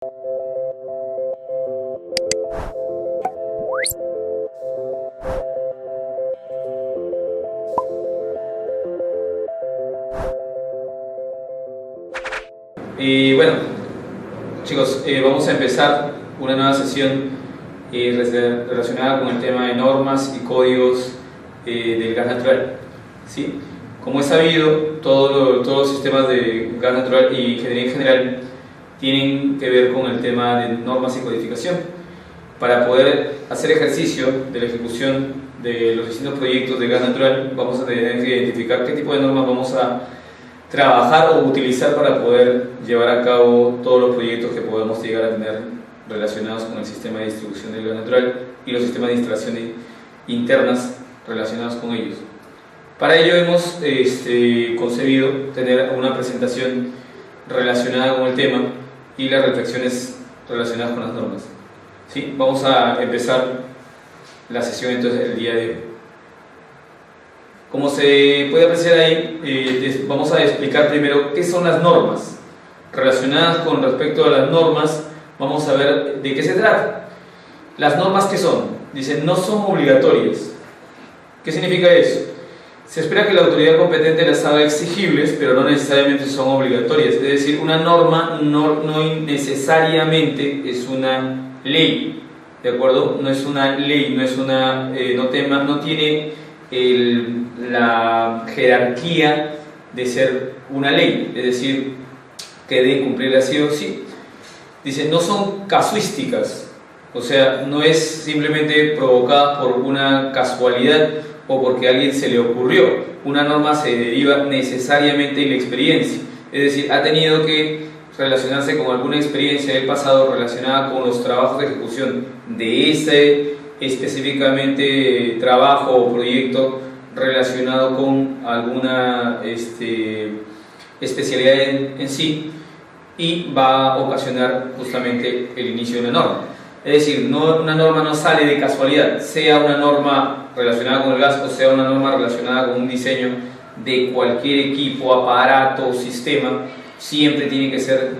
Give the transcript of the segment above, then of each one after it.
Y bueno, chicos, vamos a empezar una nueva sesión relacionada con el tema de normas y códigos del gas natural, ¿sí? Como es sabido, todos los sistemas de gas natural y ingeniería en general tienen que ver con el tema de normas y codificación. Para poder hacer ejercicio de la ejecución de los distintos proyectos de gas natural, vamos a tener que identificar qué tipo de normas vamos a trabajar o utilizar para poder llevar a cabo todos los proyectos que podamos llegar a tener relacionados con el sistema de distribución del gas natural y los sistemas de instalación internas relacionados con ellos. Para ello hemos concebido tener una presentación relacionada con el tema y las reflexiones relacionadas con las normas. ¿Sí? Vamos a empezar la sesión entonces el día de hoy. Como se puede apreciar ahí, vamos a explicar primero qué son las normas. Relacionadas con respecto a las normas, vamos a ver de qué se trata. Las normas, ¿qué son? Dicen, no son obligatorias. ¿Qué significa eso? Se espera que la autoridad competente las haga exigibles, pero no necesariamente son obligatorias. Es decir, una norma no necesariamente es una ley, ¿de acuerdo? No es una ley, no es una, no tiene la jerarquía de ser una ley, es decir, que debe cumplirla sí o sí. Dice, no son casuísticas, o sea, no es simplemente provocada por una casualidad o porque a alguien se le ocurrió. Una norma se deriva necesariamente de la experiencia, es decir, ha tenido que relacionarse con alguna experiencia del pasado relacionada con los trabajos de ejecución de ese específicamente trabajo o proyecto relacionado con alguna especialidad en sí, y va a ocasionar justamente el inicio de una norma. Es decir, una norma no sale de casualidad, sea una norma relacionada con el gas o sea una norma relacionada con un diseño de cualquier equipo, aparato o sistema, siempre tiene que ser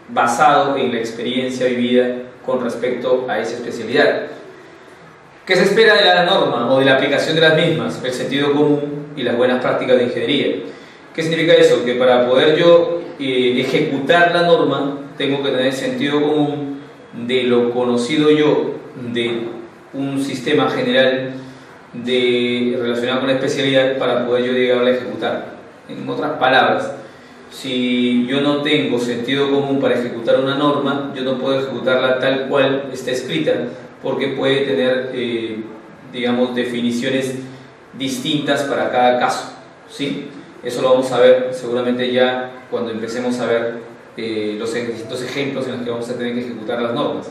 basado en la experiencia vivida con respecto a esa especialidad. ¿Qué se espera de la norma o de la aplicación de las mismas? El sentido común y las buenas prácticas de ingeniería. ¿Qué significa eso? Que para poder yo ejecutar la norma tengo que tener sentido común de lo conocido yo de un sistema general relacionado con la especialidad para poder yo llegar a ejecutar. En otras palabras, si yo no tengo sentido común para ejecutar una norma, yo no puedo ejecutarla tal cual está escrita, porque puede tener, digamos, definiciones distintas para cada caso, ¿sí? Eso lo vamos a ver seguramente ya cuando empecemos a ver los distintos ejemplos en los que vamos a tener que ejecutar las normas.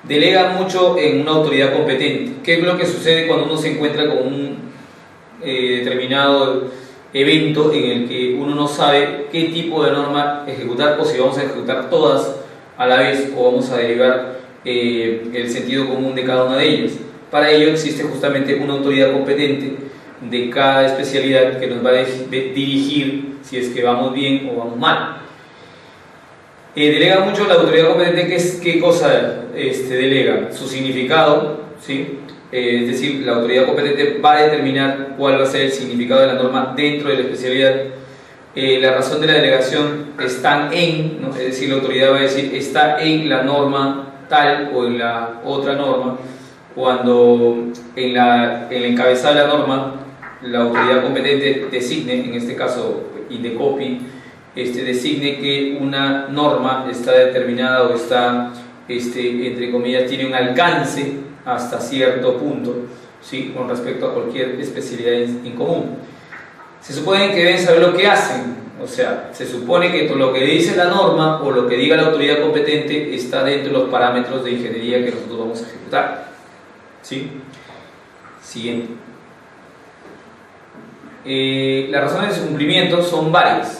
Delega mucho en una autoridad competente. ¿Qué es lo que sucede cuando uno se encuentra con un determinado evento en el que uno no sabe qué tipo de norma ejecutar, o si vamos a ejecutar todas a la vez o vamos a derivar el sentido común de cada una de ellas? Para ello existe justamente una autoridad competente de cada especialidad que nos va a dirigir si es que vamos bien o vamos mal. Delega mucho la autoridad competente. ¿Qué cosa delega? Su significado, ¿sí? Es decir, la autoridad competente va a determinar cuál va a ser el significado de la norma dentro de la especialidad. La razón de la delegación está en, ¿no? Es decir, la autoridad va a decir está en la norma tal o en la otra norma, cuando en el encabezado de la norma la autoridad competente designe, en este caso Indecopi, designe que una norma está determinada o está, entre comillas, tiene un alcance hasta cierto punto, ¿sí? Con respecto a cualquier especialidad en común. Se supone que deben saber lo que hacen, o sea, se supone que todo lo que dice la norma o lo que diga la autoridad competente está dentro de los parámetros de ingeniería que nosotros vamos a ejecutar, ¿sí? Siguiente. Las razones de su cumplimiento son varias.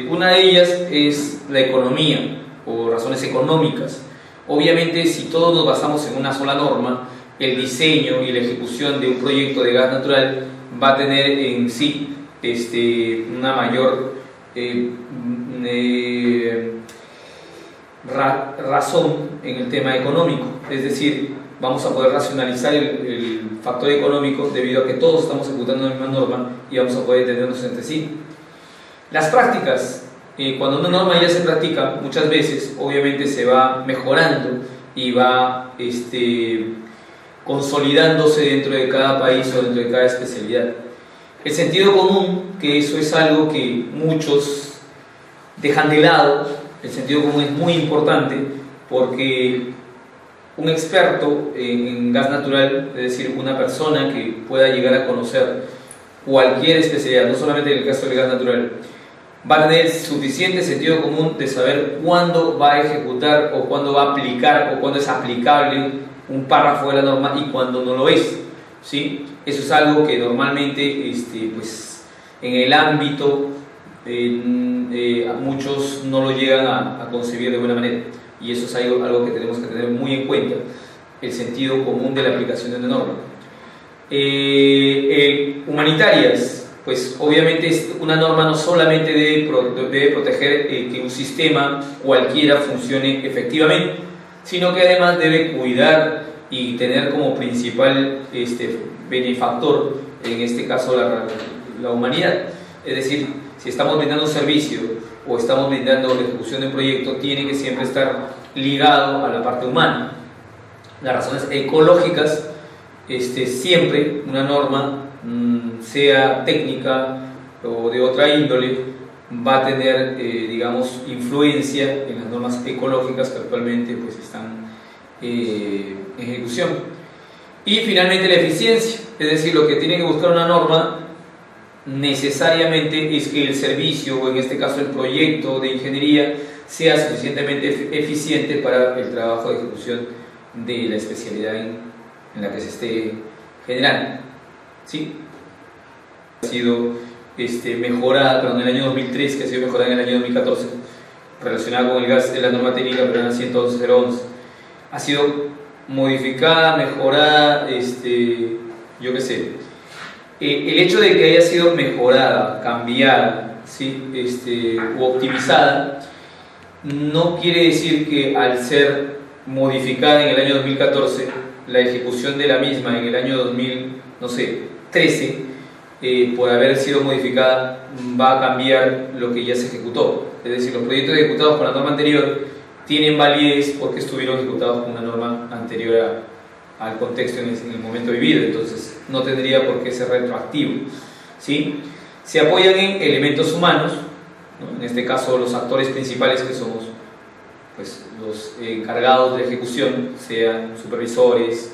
Una de ellas es la economía o razones económicas. Obviamente, si todos nos basamos en una sola norma, el diseño y la ejecución de un proyecto de gas natural va a tener en sí una mayor razón en el tema económico, es decir, vamos a poder racionalizar el factor económico debido a que todos estamos ejecutando la misma norma y vamos a poder entendernos entre sí. Las prácticas, cuando una norma ya se practica, muchas veces obviamente se va mejorando y va consolidándose dentro de cada país o dentro de cada especialidad. El sentido común, que eso es algo que muchos dejan de lado, el sentido común es muy importante porque un experto en gas natural, es decir, una persona que pueda llegar a conocer cualquier especialidad, no solamente en el caso del gas natural, va a tener suficiente sentido común de saber cuándo va a ejecutar o cuándo va a aplicar o cuándo es aplicable un párrafo de la norma y cuándo no lo es, ¿sí? Eso es algo que normalmente pues, en el ámbito muchos no lo llegan a concebir de buena manera, y eso es algo que tenemos que tener muy en cuenta, el sentido común de la aplicación de una norma. Humanitarias, pues obviamente una norma no solamente debe proteger que un sistema cualquiera funcione efectivamente, sino que además debe cuidar y tener como principal benefactor, en este caso la humanidad. Es decir, si estamos brindando un servicio o estamos brindando la ejecución de un proyecto, tiene que siempre estar ligado a la parte humana. Las razones ecológicas, siempre una norma, sea técnica o de otra índole, va a tener, digamos, influencia en las normas ecológicas que actualmente pues, están en ejecución. Y finalmente la eficiencia, es decir, lo que tiene que buscar una norma necesariamente es que el servicio, o en este caso el proyecto de ingeniería, sea suficientemente eficiente para el trabajo de ejecución de la especialidad en la que se esté generando, ¿sí? Ha sido mejorada, perdón, en el año 2003, que ha sido mejorada en el año 2014, relacionada con el gas de la norma técnica peruana 111.011. Ha sido modificada, mejorada, yo qué sé. El hecho de que haya sido mejorada, cambiada, ¿sí? U optimizada, no quiere decir que al ser modificada en el año 2014, la ejecución de la misma en el año 2013, por haber sido modificada, va a cambiar lo que ya se ejecutó. Es decir, los proyectos ejecutados con la norma anterior tienen validez porque estuvieron ejecutados con una norma anterior al contexto en el momento vivido, entonces no tendría por qué ser retroactivo, ¿sí? Se apoyan en elementos humanos, ¿no? En este caso los actores principales, que somos pues, los encargados de ejecución, sean supervisores,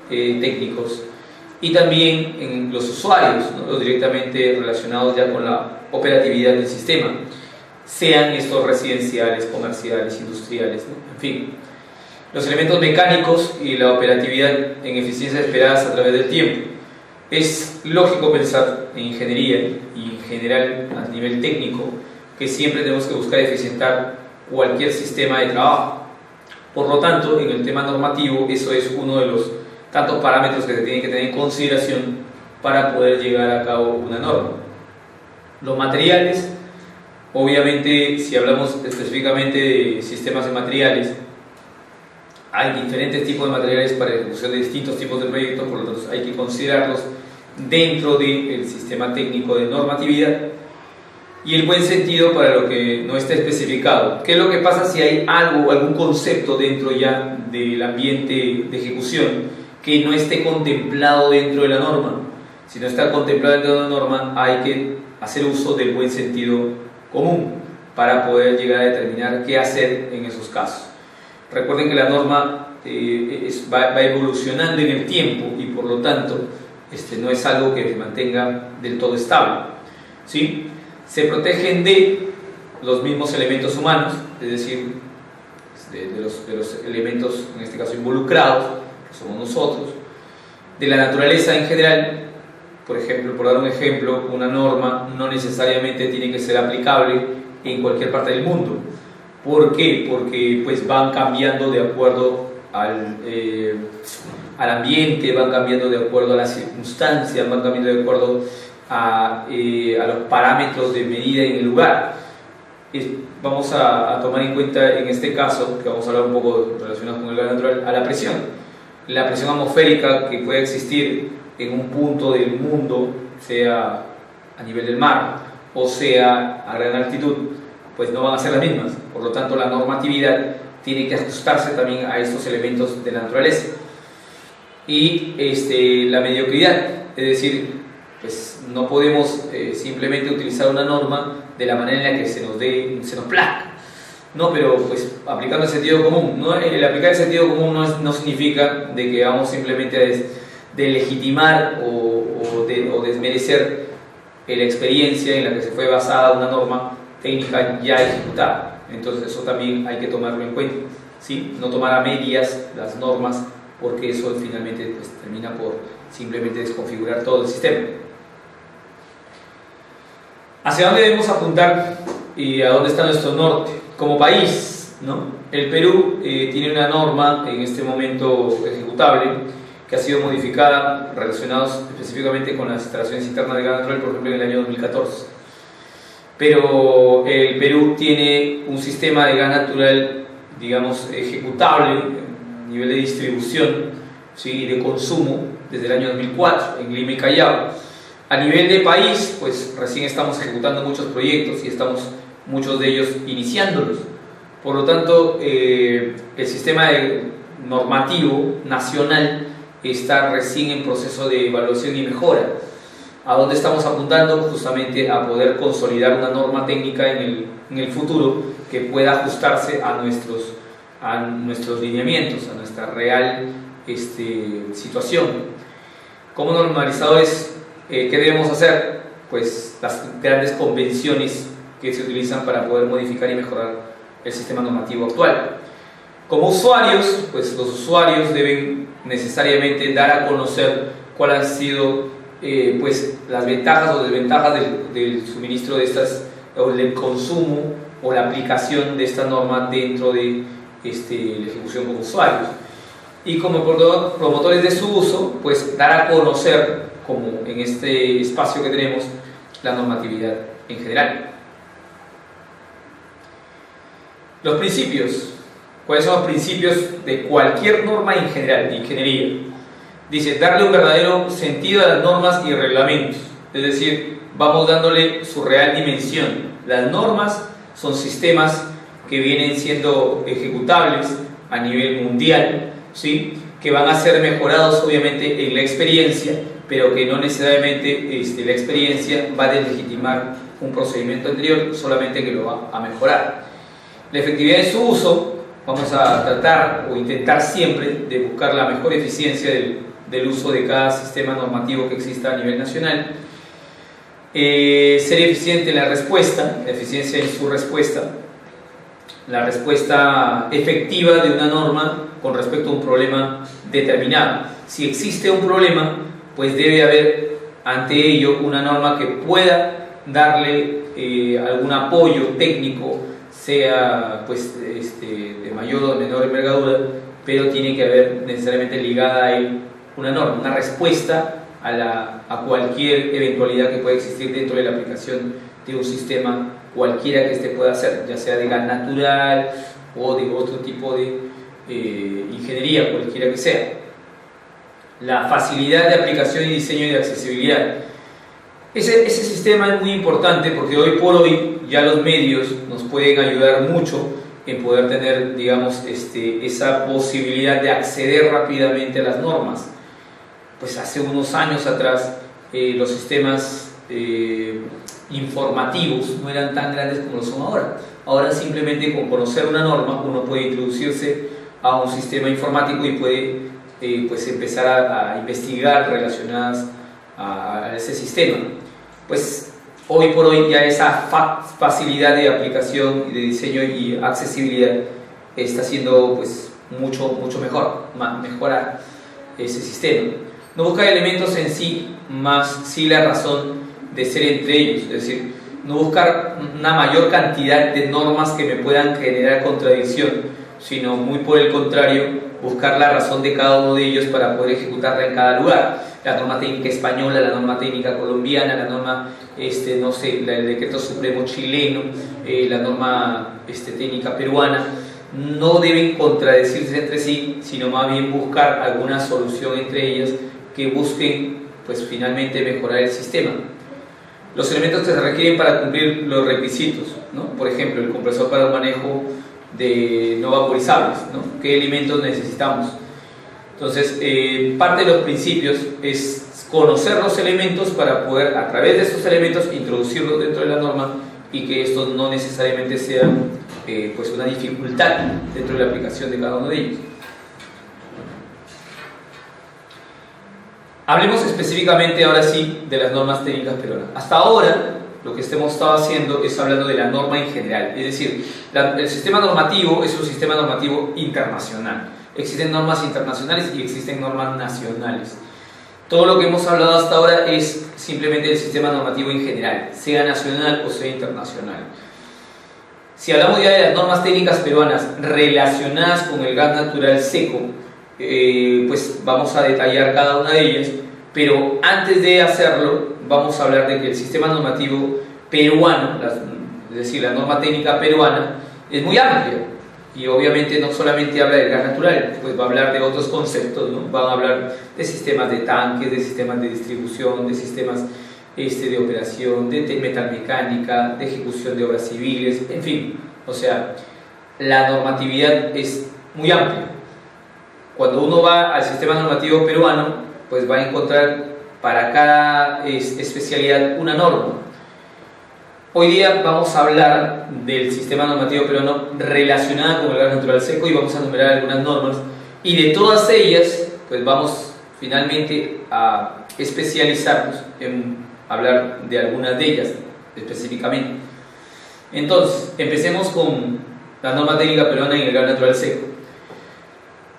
técnicos, y también en los usuarios, ¿no? Los directamente relacionados ya con la operatividad del sistema, sean estos residenciales, comerciales, industriales, ¿no? En fin, los elementos mecánicos y la operatividad en eficiencia esperadas a través del tiempo. Es lógico pensar en ingeniería y en general a nivel técnico que siempre tenemos que buscar eficientar cualquier sistema de trabajo. Por lo tanto, en el tema normativo, eso es uno de los tantos parámetros que se tienen que tener en consideración para poder llevar a cabo una norma. Los materiales, obviamente, si hablamos específicamente de sistemas de materiales, hay diferentes tipos de materiales para la ejecución de distintos tipos de proyectos, por lo tanto hay que considerarlos dentro del sistema técnico de normatividad, y el buen sentido para lo que no está especificado. ¿Qué es lo que pasa si hay algún concepto dentro ya del ambiente de ejecución que no esté contemplado dentro de la norma? Si no está contemplado dentro de la norma, hay que hacer uso del buen sentido común para poder llegar a determinar qué hacer en esos casos. Recuerden que la norma va evolucionando en el tiempo y por lo tanto no es algo que se mantenga del todo estable, ¿sí? Se protegen de los mismos elementos humanos, es decir, de los elementos en este caso involucrados, que somos nosotros, de la naturaleza en general. Por ejemplo, por dar un ejemplo, una norma no necesariamente tiene que ser aplicable en cualquier parte del mundo. ¿Por qué? Porque pues, van cambiando de acuerdo al ambiente, van cambiando de acuerdo a las circunstancias, van cambiando de acuerdo a los parámetros de medida en el lugar. vamos a tomar en cuenta en este caso, que vamos a hablar un poco relacionado con el gas natural, a la presión. La presión atmosférica que puede existir en un punto del mundo, sea a nivel del mar o sea a gran altitud, pues no van a ser las mismas. Por lo tanto, la normatividad tiene que ajustarse también a estos elementos de la naturaleza. Y la mediocridad, es decir, pues no podemos simplemente utilizar una norma de la manera en la que se nos plazca, ¿no? Pero pues aplicando el sentido común, ¿no? El aplicar el sentido común no significa de que vamos simplemente a legitimar o desmerecer la experiencia en la que se fue basada una norma técnica ya ejecutada. Entonces eso también hay que tomarlo en cuenta, ¿sí? No tomar a medias las normas, porque eso finalmente pues termina por simplemente desconfigurar todo el sistema. ¿Hacia dónde debemos apuntar y a dónde está nuestro norte? Como país, ¿no? El Perú tiene una norma en este momento ejecutable que ha sido modificada relacionados específicamente con las instalaciones internas de gas natural, por ejemplo en el año 2014. Pero el Perú tiene un sistema de gas natural, digamos, ejecutable a nivel de distribución, ¿sí? Y de consumo desde el año 2004 en Lima y Callao. A nivel de país, pues recién estamos ejecutando muchos proyectos y estamos muchos de ellos iniciándolos. Por lo tanto, el sistema normativo nacional está recién en proceso de evaluación y mejora. ¿A dónde estamos apuntando? Justamente a poder consolidar una norma técnica en el futuro que pueda ajustarse a nuestros lineamientos, a nuestra real situación. Como normalizadores, ¿qué debemos hacer? Pues las grandes convenciones que se utilizan para poder modificar y mejorar el sistema normativo actual. Como usuarios, pues los usuarios deben necesariamente dar a conocer cuáles han sido pues las ventajas o desventajas del suministro de estas, o del consumo o la aplicación de esta norma dentro de la ejecución como usuarios. Y como promotores de su uso, pues dar a conocer, como en este espacio que tenemos, la normatividad en general. Los principios. ¿Cuáles son los principios de cualquier norma en general, de ingeniería? Dice, darle un verdadero sentido a las normas y reglamentos. Es decir, vamos dándole su real dimensión. Las normas son sistemas que vienen siendo ejecutables a nivel mundial, ¿sí? Que van a ser mejorados obviamente en la experiencia, pero que no necesariamente la experiencia va a deslegitimar un procedimiento anterior, solamente que lo va a mejorar. La efectividad de su uso, vamos a tratar o intentar siempre de buscar la mejor eficiencia del uso de cada sistema normativo que exista a nivel nacional. Ser eficiente en la respuesta, la eficiencia en su respuesta, la respuesta efectiva de una norma con respecto a un problema determinado. Si existe un problema, pues debe haber ante ello una norma que pueda darle algún apoyo técnico, sea pues de mayor o de menor envergadura, pero tiene que haber necesariamente ligada a él una norma, una respuesta a cualquier eventualidad que pueda existir dentro de la aplicación de un sistema cualquiera que este pueda hacer, ya sea de gas natural o de otro tipo de ingeniería, cualquiera que sea. La facilidad de aplicación y diseño y de accesibilidad. Ese sistema es muy importante porque hoy por hoy ya los medios nos pueden ayudar mucho en poder tener, digamos, esa posibilidad de acceder rápidamente a las normas. Pues hace unos años atrás los sistemas informativos no eran tan grandes como lo son ahora. Ahora simplemente con conocer una norma uno puede introducirse a un sistema informático y puede pues empezar a investigar relacionadas a ese sistema. Pues hoy por hoy ya esa facilidad de aplicación y de diseño y accesibilidad está siendo pues mucho mejor, mejorar ese sistema. No busca elementos en sí, más sí la razón de ser entre ellos, es decir, no buscar una mayor cantidad de normas que me puedan generar contradicción, sino muy por el contrario, buscar la razón de cada uno de ellos para poder ejecutarla en cada lugar. La norma técnica española, la norma técnica colombiana, la norma, no sé, el decreto supremo chileno, la norma técnica peruana, no deben contradecirse entre sí, sino más bien buscar alguna solución entre ellas que busquen, pues finalmente, mejorar el sistema. Los elementos que se requieren para cumplir los requisitos, ¿no? Por ejemplo, el compresor para un manejo de no vaporizables, ¿no? ¿Qué elementos necesitamos? Entonces, parte de los principios es conocer los elementos para poder, a través de estos elementos, introducirlos dentro de la norma y que esto no necesariamente sea pues una dificultad dentro de la aplicación de cada uno de ellos. Hablemos específicamente ahora sí de las normas técnicas peruanas. Hasta ahora lo que hemos estado haciendo es hablando de la norma en general, es decir, el sistema normativo es un sistema normativo internacional. Existen normas internacionales y existen normas nacionales. Todo lo que hemos hablado hasta ahora es simplemente del sistema normativo en general, sea nacional o sea internacional. Si hablamos ya de las normas técnicas peruanas relacionadas con el gas natural seco, pues vamos a detallar cada una de ellas, pero antes de hacerlo vamos a hablar de que el sistema normativo peruano, es decir, la norma técnica peruana, es muy amplia y obviamente no solamente habla del gas natural, pues va a hablar de otros conceptos, ¿no? Van a hablar de sistemas de tanques, de sistemas de distribución, de sistemas de operación, de metalmecánica, de ejecución de obras civiles, en fin, o sea, la normatividad es muy amplia. Cuando uno va al sistema normativo peruano, pues va a encontrar para cada especialidad una norma. Hoy día vamos a hablar del sistema normativo peruano relacionado con el gas natural seco y vamos a enumerar algunas normas y de todas ellas, pues vamos finalmente a especializarnos en hablar de algunas de ellas específicamente. Entonces, empecemos con la norma técnica peruana en el gas natural seco.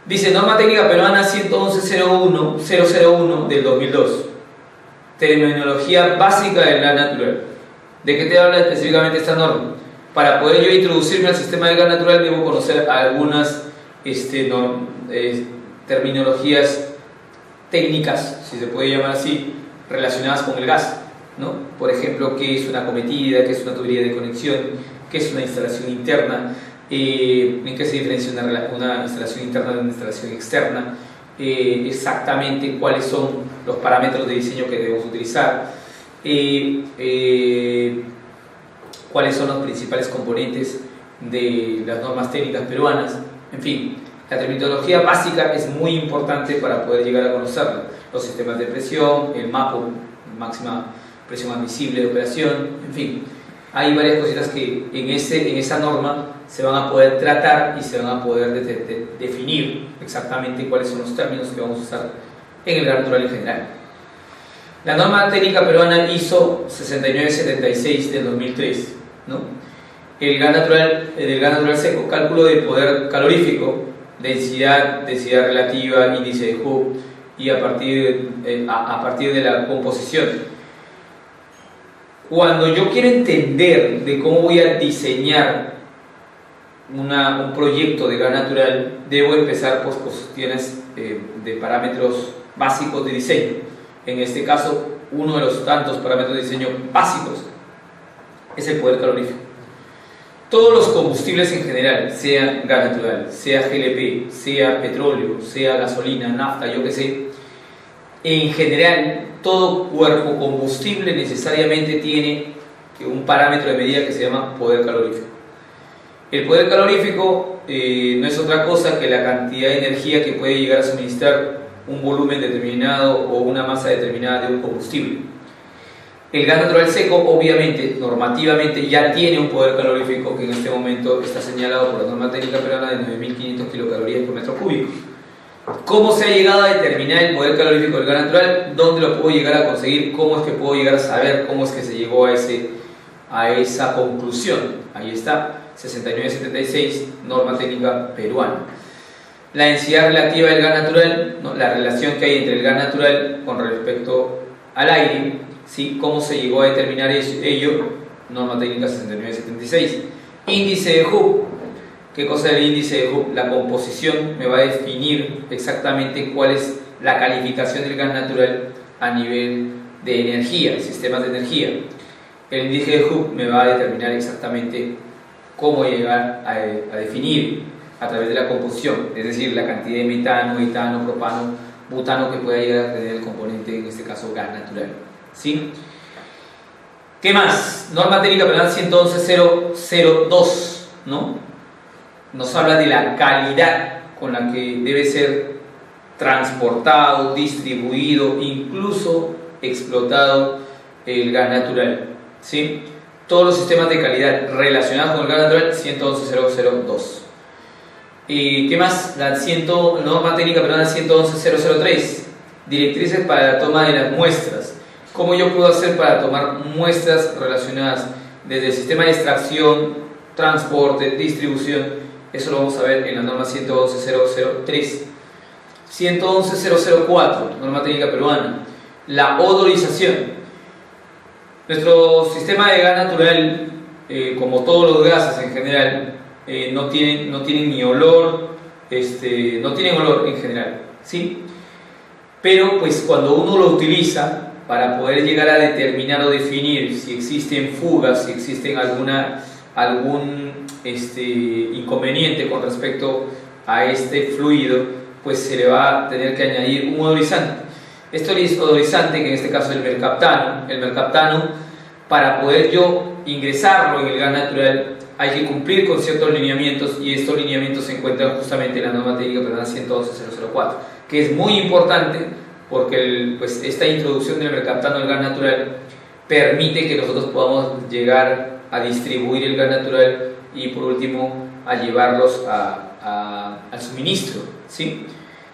Dice norma técnica peruana 111.001 del 2002, terminología básica del gas natural. ¿De qué te habla específicamente esta norma? Para poder yo introducirme al sistema del gas natural debo conocer algunas terminologías técnicas, si se puede llamar así, relacionadas con el gas, ¿no? Por ejemplo, ¿qué es una acometida? ¿Qué es una tubería de conexión? ¿Qué es una instalación interna? ¿En qué se diferencia una instalación interna de una instalación externa? Exactamente cuáles son los parámetros de diseño que debemos utilizar, cuáles son los principales componentes de las normas técnicas peruanas. En fin, la terminología básica es muy importante para poder llegar a conocerla. Los sistemas de presión, el MAPO, máxima presión admisible de operación, en fin, hay varias cositas que en esa norma se van a poder tratar y se van a poder definir exactamente cuáles son los términos que vamos a usar en el gas natural en general. La norma técnica peruana ISO 6976 del 2003, ¿no? El gas natural seco, cálculo de poder calorífico, densidad relativa, índice de Hooke y a partir de la composición. Cuando yo quiero entender de cómo voy a diseñar un proyecto de gas natural, debo empezar por cuestiones de parámetros básicos de diseño. En este caso, uno de los tantos parámetros de diseño básicos es el poder calorífico. Todos los combustibles en general, sea gas natural, sea GLP, sea petróleo, sea gasolina, nafta, yo qué sé, en general, todo cuerpo combustible necesariamente tiene un parámetro de medida que se llama poder calorífico. El poder calorífico no es otra cosa que la cantidad de energía que puede llegar a suministrar un volumen determinado o una masa determinada de un combustible. El gas natural seco, obviamente, normativamente ya tiene un poder calorífico que en este momento está señalado por la norma técnica peruana de 9.500 kilocalorías por metro cúbico. ¿Cómo se ha llegado a determinar el poder calorífico del gas natural? ¿Dónde lo puedo llegar a conseguir? ¿Cómo es que puedo llegar a saber cómo es que se llegó a esa conclusión? Ahí está, 6976, norma técnica peruana. La densidad relativa del gas natural, ¿no? La relación que hay entre el gas natural con respecto al aire, ¿sí? ¿Cómo se llegó a determinar ello? norma técnica 6976. Índice de Hooke. ¿Qué cosa es el índice de Hooke? La composición me va a definir exactamente cuál es la calificación del gas natural a nivel de energía, sistemas de energía. El índice de Hooke me va a determinar exactamente cómo llegar a definir a través de la composición, es decir, la cantidad de metano, etano, propano, butano que pueda llegar a tener el componente, en este caso gas natural. ¿Sí? ¿Qué más? Norma técnica penal 111.002, ¿no? Nos habla de la calidad con la que debe ser transportado, distribuido, incluso explotado el gas natural. ¿Sí? Todos los sistemas de calidad relacionados con el gas natural 111.002. ¿Y qué más? La norma técnica peruana 111.003, directrices para la toma de las muestras. ¿Cómo yo puedo hacer para tomar muestras relacionadas desde el sistema de extracción, transporte, distribución? Eso lo vamos a ver en la norma 111.003. 111.004, norma técnica peruana, la odorización. Nuestro sistema de gas natural, como todos los gases en general, no tienen ni olor, no tienen olor en general, ¿sí? Pero pues cuando uno lo utiliza para poder llegar a determinar o definir si existen fugas, si existen algún inconveniente con respecto a este fluido, pues se le va a tener que añadir un odorizante. Este odorizante, que en este caso es el mercaptano, para poder yo ingresarlo en el gas natural hay que cumplir con ciertos lineamientos, y estos lineamientos se encuentran justamente en la norma técnica peruana 111.004, que es muy importante porque esta introducción del mercaptano al gas natural permite que nosotros podamos llegar a distribuir el gas natural y por último a llevarlos al suministro, ¿sí?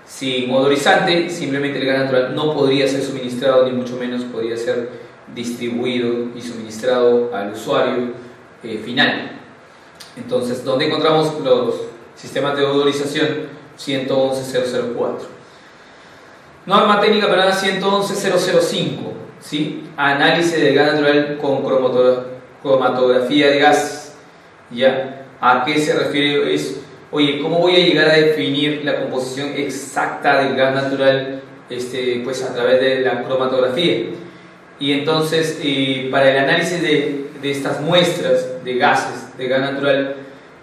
Sin odorizante, simplemente el gas natural no podría ser suministrado, ni mucho menos podría ser distribuido y suministrado al usuario final. Entonces, ¿dónde encontramos los sistemas de odorización? 111.004. Norma técnica peruana 111.005, ¿sí? Análisis del gas natural con cromatografía de gases. ¿Ya? ¿A qué se refiere? Oye, ¿cómo voy a llegar a definir la composición exacta del gas natural? Pues a través de la cromatografía. Y entonces, para el análisis de estas muestras de gases, de gas natural,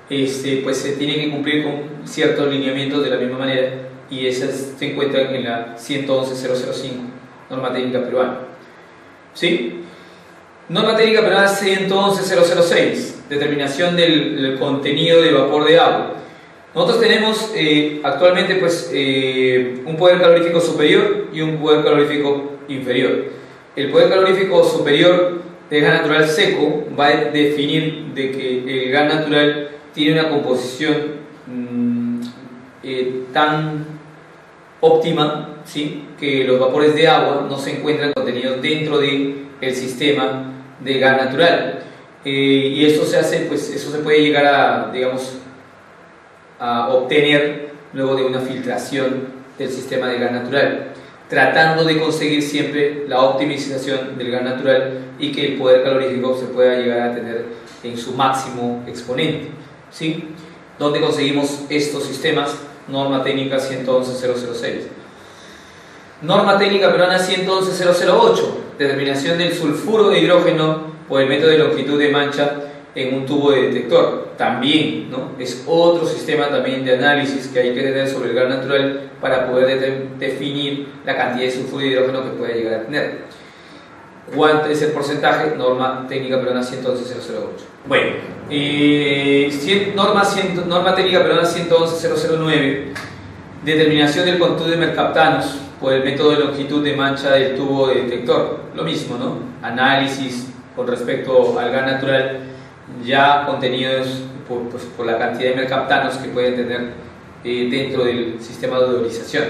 pues se tiene que cumplir con ciertos lineamientos de la misma manera, y esas se encuentran en la 111.005, norma técnica peruana. ¿Sí? Norma técnica peruana 111.006, determinación del contenido de vapor de agua. Nosotros tenemos actualmente un poder calorífico superior y un poder calorífico inferior. El poder calorífico superior de gas natural seco va a definir de que el gas natural tiene una composición tan óptima, ¿sí? Que los vapores de agua no se encuentran contenidos dentro del sistema de gas natural, y eso se puede llegar a obtener luego de una filtración del sistema de gas natural, tratando de conseguir siempre la optimización del gas natural y que el poder calorífico se pueda llegar a tener en su máximo exponente, ¿sí? ¿Dónde conseguimos estos sistemas? Norma técnica 111.006. Norma técnica peruana 111.008, determinación del sulfuro de hidrógeno por el método de longitud de mancha en un tubo de detector. También, ¿no? Es otro sistema también de análisis que hay que tener sobre el gas natural para poder definir la cantidad de sulfuro de hidrógeno que puede llegar a tener. ¿Cuánto es el porcentaje? Norma técnica peruana 111.008. Bueno, norma técnica peruana 111.009, determinación del contuvo de mercaptanos por el método de longitud de mancha del tubo de detector. Lo mismo, ¿no? Análisis con respecto al gas natural, ya contenidos por la cantidad de mercaptanos que pueden tener dentro del sistema de odorización.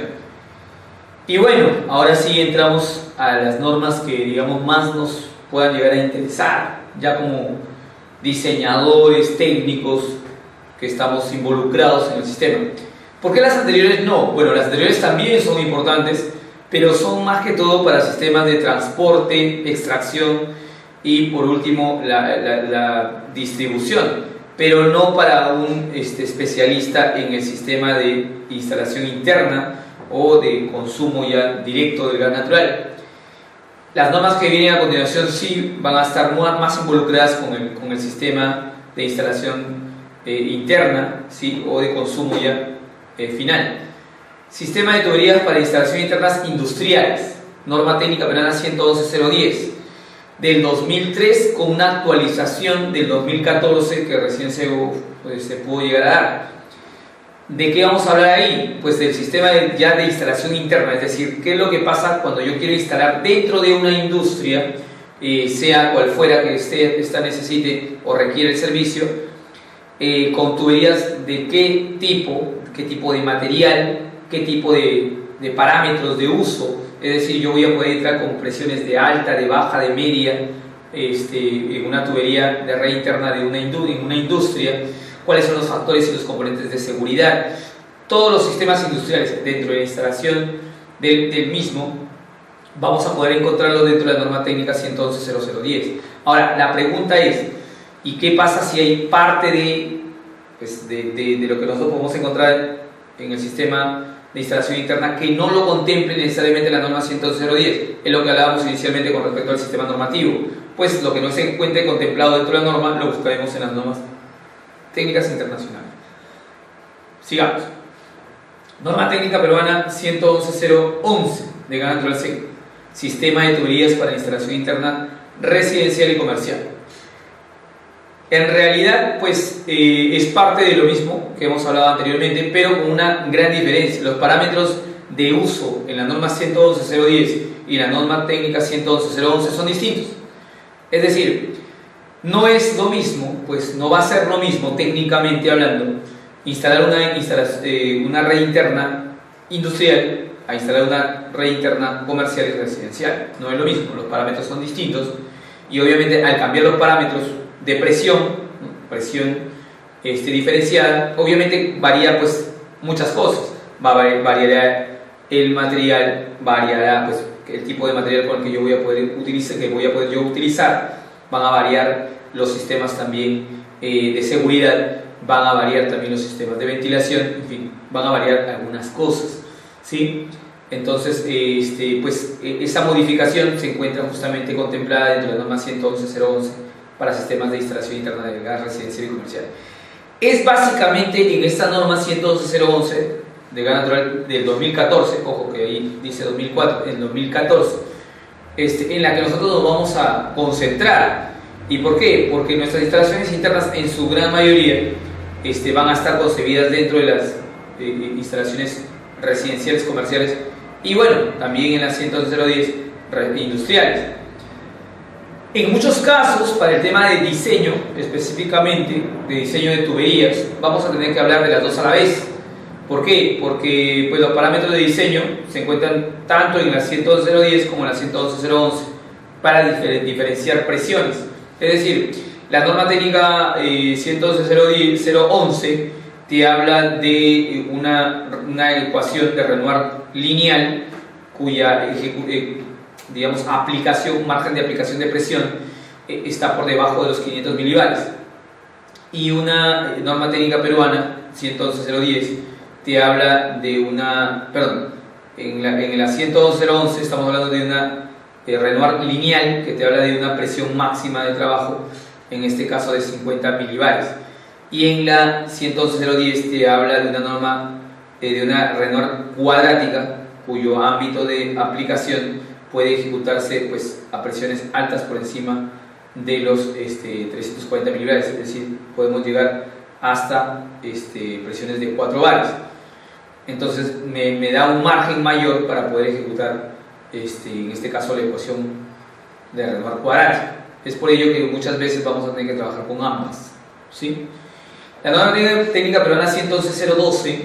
Y bueno, ahora sí entramos a las normas que digamos más nos puedan llegar a interesar, ya como diseñadores técnicos que estamos involucrados en el sistema. ¿Por qué las anteriores no? Bueno, las anteriores también son importantes, pero son más que todo para sistemas de transporte, extracción y por último la distribución, pero no para un especialista en el sistema de instalación interna o de consumo ya directo del gas natural. Las normas que vienen a continuación sí van a estar más involucradas con el sistema de instalación interna, ¿sí? O de consumo ya final. Sistema de tuberías para instalaciones internas industriales, norma técnica peruana 111.010 del 2003, con una actualización del 2014 que recién se pudo llegar a dar. ¿De qué vamos a hablar ahí? Pues del sistema ya de instalación interna, es decir, qué es lo que pasa cuando yo quiero instalar dentro de una industria, sea cual fuera que esta necesite o requiere el servicio, con tuberías de qué tipo de material, qué tipo de parámetros de uso. Es decir, yo voy a poder entrar con presiones de alta, de baja, de media, en una tubería de red interna de en una industria. Cuáles son los factores y los componentes de seguridad. Todos los sistemas industriales dentro de la instalación del mismo vamos a poder encontrarlo dentro de la norma técnica 111.010. Ahora, la pregunta es, ¿y qué pasa si hay parte de lo que nosotros podemos encontrar en el sistema de instalación interna que no lo contemple necesariamente la norma 111.010? Es lo que hablábamos inicialmente con respecto al sistema normativo. Pues lo que no se encuentre contemplado dentro de la norma lo buscaremos en las normas técnicas internacionales. Sigamos. Norma técnica peruana 111.011 de gas natural seco. Sistema de tuberías para instalación interna residencial y comercial. En realidad, pues es parte de lo mismo que hemos hablado anteriormente, pero con una gran diferencia. Los parámetros de uso en la norma 111.010 y la norma técnica 111.011 son distintos. Es decir, no es lo mismo, pues no va a ser lo mismo técnicamente hablando, instalar una red interna industrial a instalar una red interna comercial y residencial. No es lo mismo, los parámetros son distintos y obviamente al cambiar los parámetros de presión, ¿no? Presión diferenciada, obviamente varía pues muchas cosas. Variará el material, variará pues el tipo de material con el que yo voy a poder utilizar, van a variar los sistemas también de seguridad, van a variar también los sistemas de ventilación, en fin, van a variar algunas cosas, ¿sí? Entonces, pues esa modificación se encuentra justamente contemplada dentro de la norma 111.011 para sistemas de instalación interna de gas residencial y comercial. Es básicamente en esta norma 111.011 de gas natural del 2014, ojo que ahí dice 2004, en 2014, en la que nosotros nos vamos a concentrar. ¿Y por qué? Porque nuestras instalaciones internas en su gran mayoría van a estar concebidas dentro de las instalaciones residenciales, comerciales y bueno, también en las 111.010 industriales. En muchos casos, para el tema de diseño, específicamente de diseño de tuberías, vamos a tener que hablar de las dos a la vez. ¿Por qué? Porque pues, los parámetros de diseño se encuentran tanto en la 111.010 como en la 111.011 para diferenciar presiones. Es decir, la norma técnica 111.011 te habla de una ecuación de Renoir lineal cuya digamos, margen de aplicación de presión está por debajo de los 500 milibares. Y una norma técnica peruana 111.010 te habla de en la 111.011 estamos hablando de una Renoir lineal que te habla de una presión máxima de trabajo, en este caso de 50 milibares. Y en la 111.010 te habla de una norma, de una Renoir cuadrática, cuyo ámbito de aplicación puede ejecutarse pues, a presiones altas por encima de los 340 milibares, es decir, podemos llegar hasta presiones de 4 bares. Entonces me da un margen mayor para poder ejecutar en este caso la ecuación de Renoir cuadrática. Es por ello que muchas veces vamos a tener que trabajar con ambas, ¿sí? La norma técnica peruana 111.012,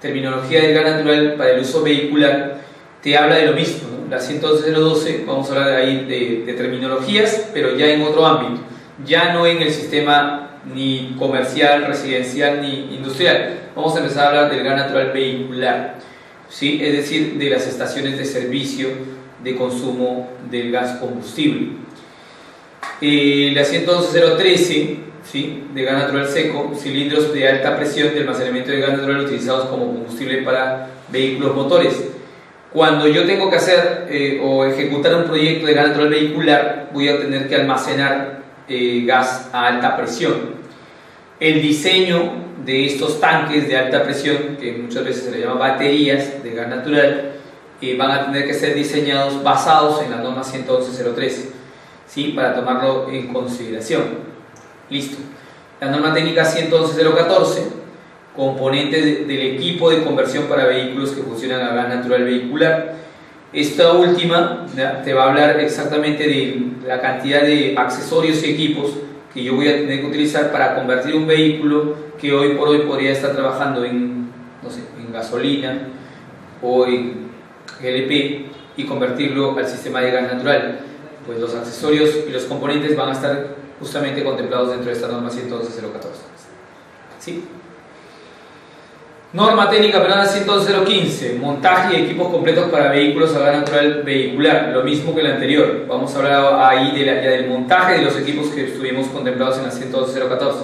terminología del gas natural para el uso vehicular, te habla de lo mismo, ¿no? La 111.012, vamos a hablar de ahí de terminologías, pero ya en otro ámbito, ya no en el sistema ni comercial, residencial ni industrial. Vamos a empezar a hablar del gas natural vehicular, ¿sí? Es decir, de las estaciones de servicio de consumo del gas combustible. La 111.013, ¿sí?, de gas natural seco, cilindros de alta presión de almacenamiento de gas natural utilizados como combustible para vehículos motores. Cuando yo tengo que hacer o ejecutar un proyecto de gas natural vehicular, voy a tener que almacenar gas a alta presión. El diseño de estos tanques de alta presión, que muchas veces se le llama baterías de gas natural, van a tener que ser diseñados basados en la norma 111.013, ¿sí?, para tomarlo en consideración. Listo. La norma técnica 111.014, componentes del equipo de conversión para vehículos que funcionan a gas natural vehicular. Esta última te va a hablar exactamente de la cantidad de accesorios y equipos que yo voy a tener que utilizar para convertir un vehículo que hoy por hoy podría estar trabajando en, no sé, en gasolina o en GLP y convertirlo al sistema de gas natural. Pues los accesorios y los componentes van a estar justamente contemplados dentro de esta norma 111.014. ¿Sí? Norma técnica peruana 111.015, montaje y equipos completos para vehículos a gas natural vehicular, lo mismo que el anterior. Vamos a hablar ahí ya del montaje de los equipos que estuvimos contemplados en la 111.014.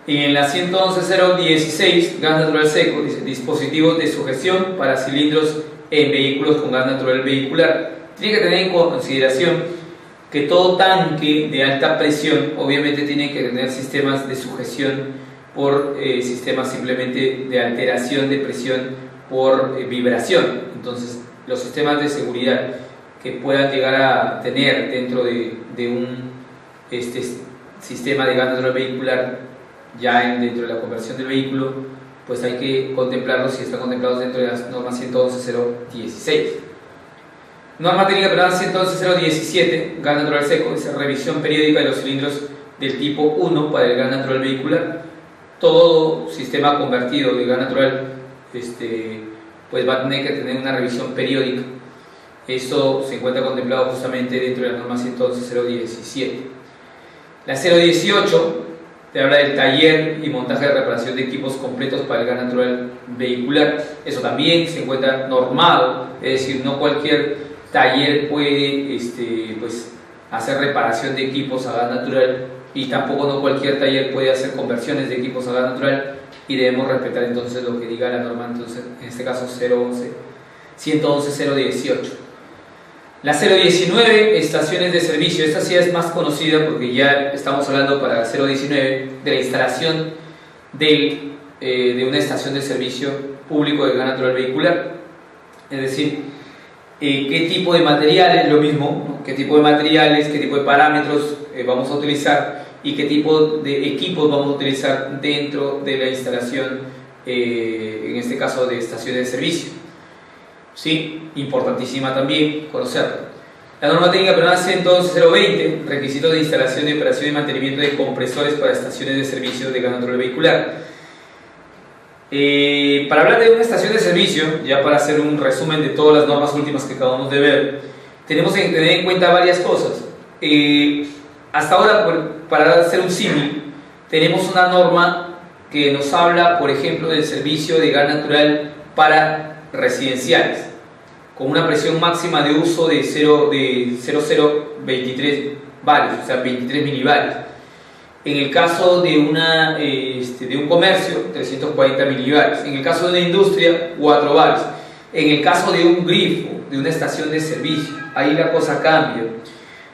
En la 111.016, gas natural seco, dice dispositivos de sujeción para cilindros en vehículos con gas natural vehicular. Tiene que tener en consideración que todo tanque de alta presión obviamente tiene que tener sistemas de sujeción por sistemas simplemente de alteración de presión por vibración. Entonces, los sistemas de seguridad que puedan llegar a tener dentro de un sistema de gas natural vehicular, ya dentro de la conversión del vehículo, pues hay que contemplarlos si están contemplados dentro de las normas 111.016. Norma técnica peruana 111.017, gas natural seco, es revisión periódica de los cilindros del tipo 1 para el gas natural vehicular. Todo sistema convertido de gas natural pues va a tener que tener una revisión periódica. Eso se encuentra contemplado justamente dentro de la norma 111.017. La 018 te habla del taller y montaje de reparación de equipos completos para el gas natural vehicular. Eso también se encuentra normado, es decir, no cualquier taller puede pues, hacer reparación de equipos a gas natural, y tampoco no cualquier taller puede hacer conversiones de equipos a gas natural, y debemos respetar entonces lo que diga la norma, entonces, en este caso 111.018. La 019, estaciones de servicio. Esta sí es más conocida porque ya estamos hablando para la 019 de la instalación de una estación de servicio público de gas natural vehicular. Es decir, qué tipo de materiales, lo mismo, ¿no?, qué tipo de materiales, qué tipo de parámetros vamos a utilizar y qué tipo de equipos vamos a utilizar dentro de la instalación, en este caso de estaciones de servicio. Sí, importantísima también conocerla. La norma técnica peruana 111.020, requisitos de instalación, de operación y mantenimiento de compresores para estaciones de servicio de gas natural vehicular. Para hablar de una estación de servicio, ya para hacer un resumen de todas las normas últimas que acabamos de ver, tenemos que tener en cuenta varias cosas. Hasta ahora, para hacer un símil, tenemos una norma que nos habla, por ejemplo, del servicio de gas natural para residenciales, con una presión máxima de uso de 0,023 barios, o sea, 23 milibarios. En el caso de un comercio, 340 milibarios. En el caso de una industria, 4 barios. En el caso de un grifo, de una estación de servicio, ahí la cosa cambia,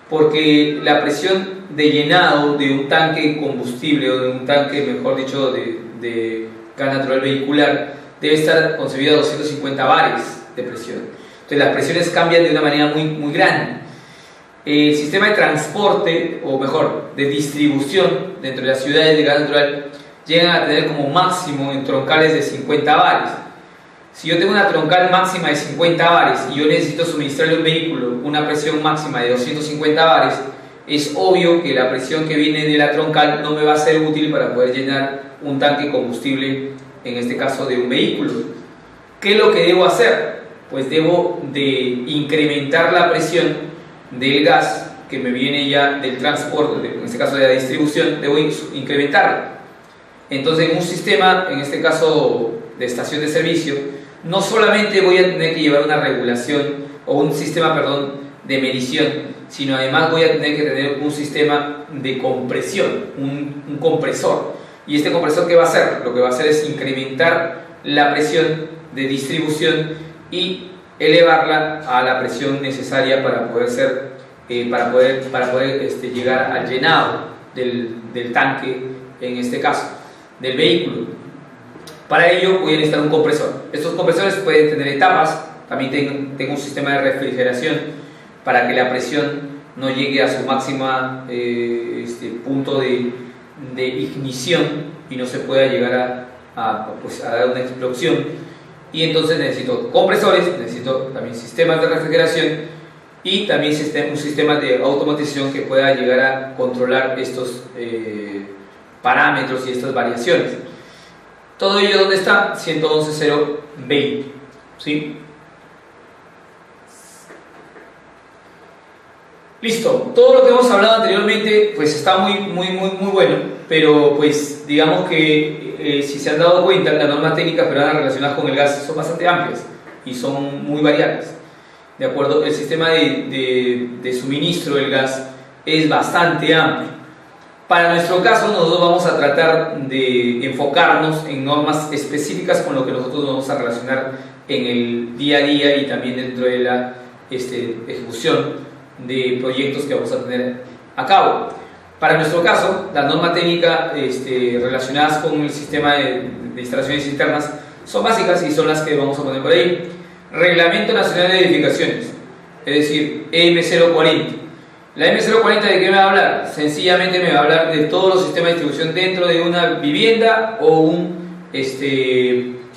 porque la presión de llenado de un tanque de combustible, o de un tanque, mejor dicho, de gas natural vehicular, debe estar concebida a 250 bares de presión. Entonces las presiones cambian de una manera muy grande. El sistema de transporte, o mejor, de distribución dentro de las ciudades de gas natural, llegan a tener como máximo en troncales de 50 bares. Si yo tengo una troncal máxima de 50 bares y yo necesito suministrarle a un vehículo una presión máxima de 250 bares, es obvio que la presión que viene de la troncal no me va a ser útil para poder llenar un tanque de combustible, en este caso de un vehículo. ¿Qué es lo que debo hacer? Pues debo de incrementar la presión del gas que me viene ya del transporte, en este caso de la distribución, debo incrementarla. Entonces, en un sistema, en este caso de estación de servicio, no solamente voy a tener que llevar una regulación o un sistema, de medición, sino además voy a tener que tener un sistema de compresión, un compresor. Y este compresor, ¿qué va a hacer? Lo que va a hacer es incrementar la presión de distribución y elevarla a la presión necesaria para poder llegar al llenado del tanque, en este caso, del vehículo. Para ello voy a necesitar un compresor. Estos compresores pueden tener etapas. También tengo un sistema de refrigeración para que la presión no llegue a su máxima punto de ignición y no se pueda llegar a dar una explosión. Y entonces necesito compresores, necesito también sistemas de refrigeración y también un sistema de automatización que pueda llegar a controlar estos parámetros y estas variaciones. Todo ello, ¿dónde está? 111.020, ¿sí? Listo, todo lo que hemos hablado anteriormente pues está muy bueno, pero pues digamos que si se han dado cuenta, las normas técnicas peruanas relacionadas con el gas son bastante amplias y son muy variadas, ¿de acuerdo? El sistema de suministro del gas es bastante amplio. Para nuestro caso, nosotros vamos a tratar de enfocarnos en normas específicas con lo que nosotros nos vamos a relacionar en el día a día y también dentro de la ejecución de proyectos que vamos a tener a cabo. Para nuestro caso, las normas técnicas relacionadas con el sistema de instalaciones internas son básicas y son las que vamos a poner por ahí. Reglamento Nacional de Edificaciones, es decir, EM040. La M040, ¿de qué me va a hablar? Sencillamente me va a hablar de todos los sistemas de distribución dentro de una vivienda o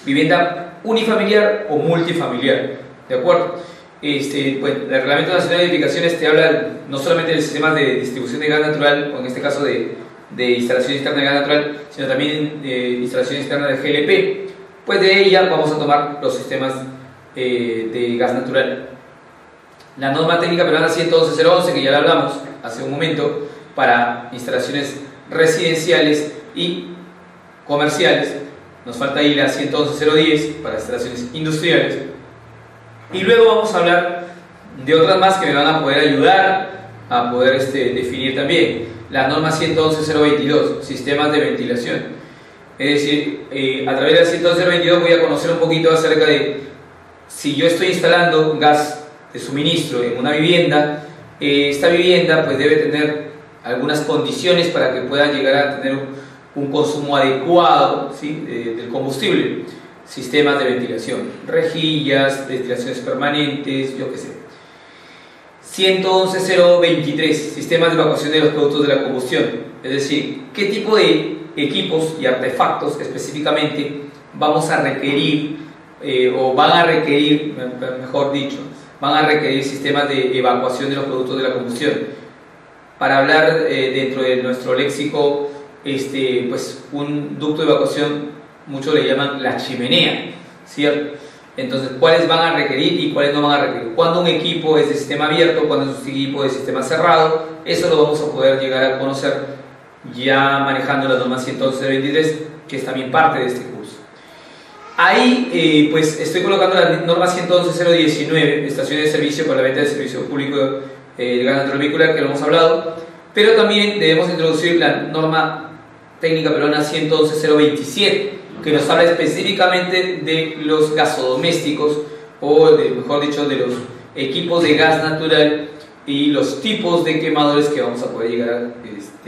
vivienda unifamiliar o multifamiliar, ¿de acuerdo? Pues, el Reglamento Nacional de Edificaciones te habla no solamente del sistema de distribución de gas natural, o en este caso de instalación externa de gas natural, sino también de instalación externa de GLP. Pues de ella vamos a tomar los sistemas de gas natural. La norma técnica peruana 111.011, que ya la hablamos hace un momento, para instalaciones residenciales y comerciales. Nos falta ahí la 111.010 para instalaciones industriales. Y luego vamos a hablar de otras más que me van a poder ayudar a poder definir también. La norma 111.022, sistemas de ventilación. Es decir, a través de la 111.022 voy a conocer un poquito acerca de si yo estoy instalando gas de suministro en una vivienda, esta vivienda pues debe tener algunas condiciones para que pueda llegar a tener un consumo adecuado, ¿sí?, del combustible. Sistemas de ventilación, rejillas, ventilaciones permanentes, yo qué sé. 111.023, sistemas de evacuación de los productos de la combustión. Es decir, qué tipo de equipos y artefactos específicamente vamos a requerir, o van a requerir, mejor dicho, van a requerir sistemas de evacuación de los productos de la combustión. Para hablar dentro de nuestro léxico, pues un ducto de evacuación, muchos le llaman la chimenea, ¿cierto? Entonces, ¿cuáles van a requerir y cuáles no van a requerir? Cuando un equipo es de sistema abierto, cuando es un equipo de sistema cerrado, eso lo vamos a poder llegar a conocer ya manejando la norma 111.023, que es también parte de este curso. Ahí, pues estoy colocando la norma 111.019, estaciones de servicio para la venta de servicio público de gas natural vehicular, que lo hemos hablado, pero también debemos introducir la norma técnica peruana 111.027, que nos habla específicamente de los gasodomésticos, o mejor dicho, de los equipos de gas natural y los tipos de quemadores que vamos a poder llegar a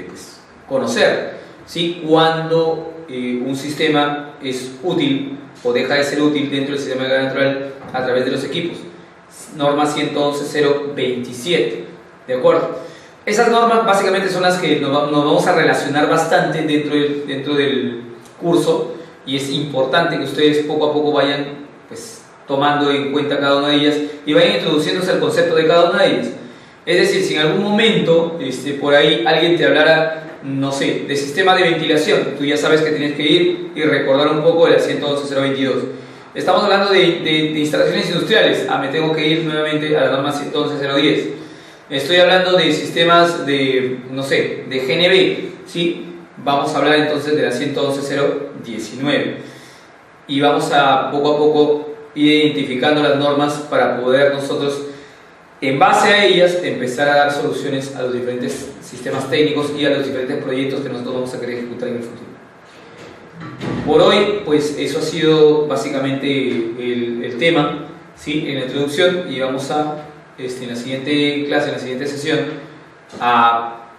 pues, conocer, ¿sí?, cuando un sistema es útil o deja de ser útil dentro del sistema de gas natural a través de los equipos. Norma 111.027, ¿de acuerdo? Esas normas básicamente son las que nos vamos a relacionar bastante dentro del curso, y es importante que ustedes poco a poco vayan pues, tomando en cuenta cada una de ellas y vayan introduciéndose al concepto de cada una de ellas. Es decir, si en algún momento por ahí alguien te hablara, no sé, de sistema de ventilación, tú ya sabes que tienes que ir y recordar un poco de la 111.022. Estamos hablando de instalaciones industriales, me tengo que ir nuevamente a la norma 111.010. Estoy hablando de sistemas de, no sé, de GNB, ¿sí? Vamos a hablar entonces de la 111.019 y vamos a poco ir identificando las normas para poder nosotros en base a ellas empezar a dar soluciones a los diferentes sistemas técnicos y a los diferentes proyectos que nosotros vamos a querer ejecutar en el futuro. Por hoy, pues eso ha sido básicamente el tema, ¿sí? En la introducción, y vamos a, en la siguiente clase, en la siguiente sesión, a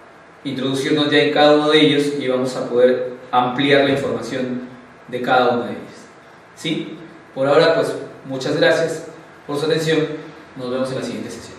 introducirnos ya en cada uno de ellos y vamos a poder ampliar la información de cada una de ellas, ¿sí? Por ahora, pues muchas gracias por su atención, nos vemos en la siguiente sesión.